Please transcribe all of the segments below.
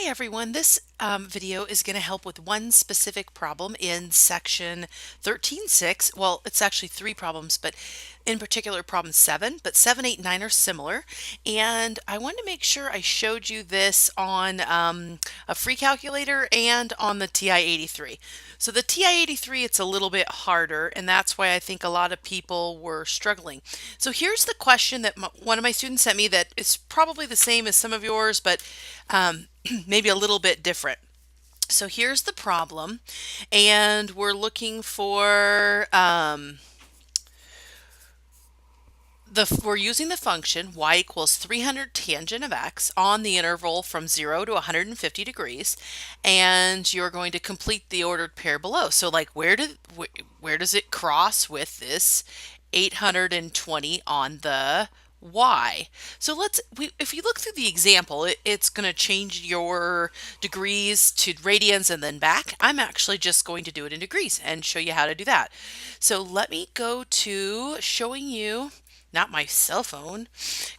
Hi everyone, this video is going to help with one specific problem in section 13.6. Well, it's actually three problems, but in particular problem 7, but 7, 8, 9 are similar. And I wanted to make sure I showed you this on a free calculator and on the TI-83. So the TI-83, it's a little bit harder, and that's why I think a lot of people were struggling. So here's the question that one of my students sent me that is probably the same as some of yours, but maybe a little bit different. So here's the problem, and we're looking for we're using the function y equals 300 tangent of x on the interval from 0 to 150 degrees, and you're going to complete the ordered pair below. So like where does it cross with this 820 on the y? So if you look through the example, it's going to change your degrees to radians and then back. I'm actually just going to do it in degrees and show you how to do that. So let me go to showing you, not my cell phone,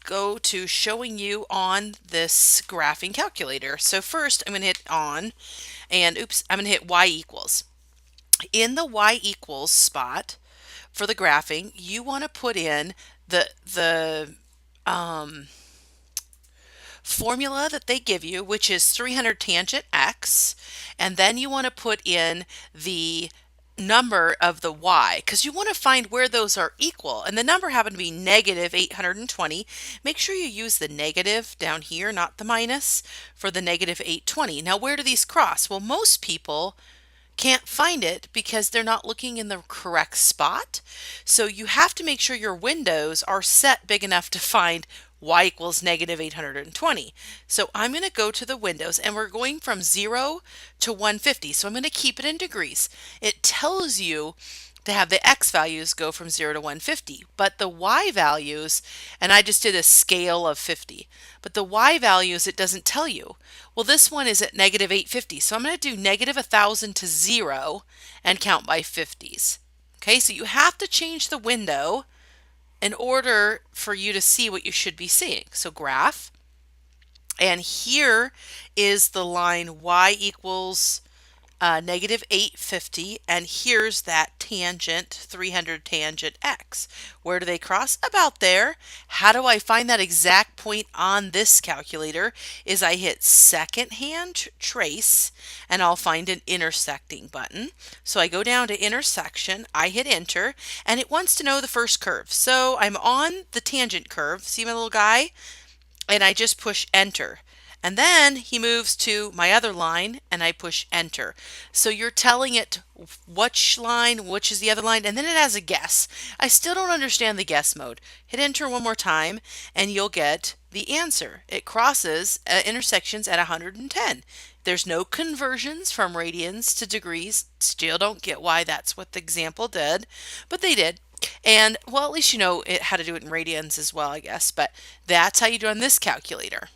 go to showing you on this graphing calculator. So first I'm going to hit on, and I'm going to hit y equals. In the y equals spot for the graphing, you want to put in the formula that they give you, which is 300 tangent x, and then you want to put in the number of the y, because you want to find where those are equal, and the number happened to be negative 820. Make sure you use the negative down here, not the minus, for the negative 820. Now where do these cross? Well, most people can't find it because they're not looking in the correct spot. So you have to make sure your windows are set big enough to find y equals negative 820. So I'm going to go to the windows, and we're going from 0 to 150. So I'm going to keep it in degrees. It tells you to have the x values go from 0 to 150, but the y values, and I just did a scale of 50, but the y values it doesn't tell you. Well, this one is at negative 850, so I'm going to do negative 1,000 to 0 and count by 50s. Okay, so you have to change the window in order for you to see what you should be seeing. So graph, and here is the line y equals negative 850, and here's that tangent, 300 tangent x. Where do they cross? About there. How do I find that exact point on this calculator? Is I hit second hand trace, and I'll find an intersecting button. So I go down to intersection, I hit enter, and it wants to know the first curve. So I'm on the tangent curve. See my little guy? And I just push enter. And then he moves to my other line, and I push enter. So you're telling it which line, which is the other line, and then it has a guess. I still don't understand the guess mode. Hit enter one more time, and you'll get the answer. It crosses intersections at 110. There's no conversions from radians to degrees. Still don't get why that's what the example did, but they did. And, well, at least you know how to do it in radians as well, I guess. But that's how you do it on this calculator.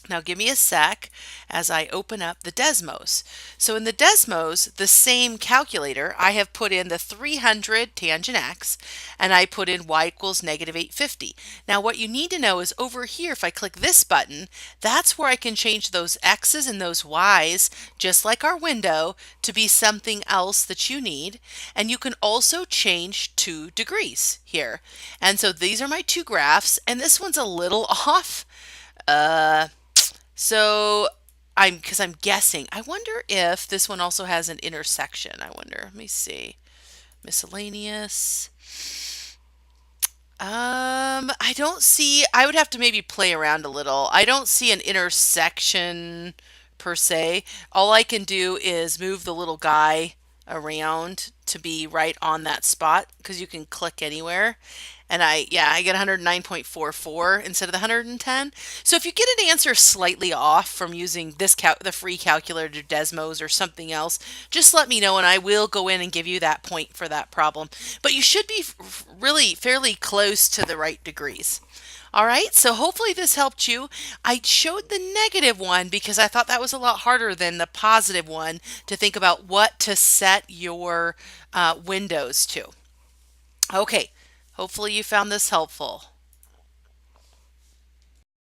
Now give me a sec as I open up the Desmos. So in the Desmos, the same calculator, I have put in the 300 tangent x, and I put in y equals negative 850. Now what you need to know is over here, if I click this button, that's where I can change those x's and those y's, just like our window, to be something else that you need. And you can also change 2 degrees here. And so these are my two graphs, and this one's a little off. So because I'm guessing, I wonder if this one also has an intersection. I wonder, let me see. Miscellaneous. I don't see, I would have to maybe play around a little. I don't see an intersection per se. All I can do is move the little guy around to be right on that spot, because you can click anywhere. And I get 109.44 instead of the 110. So if you get an answer slightly off from using the free calculator, Desmos, or something else, just let me know, and I will go in and give you that point for that problem. But you should be really fairly close to the right degrees. All right, so hopefully this helped you. I showed the negative one because I thought that was a lot harder than the positive one to think about what to set your windows to. Okay, hopefully you found this helpful.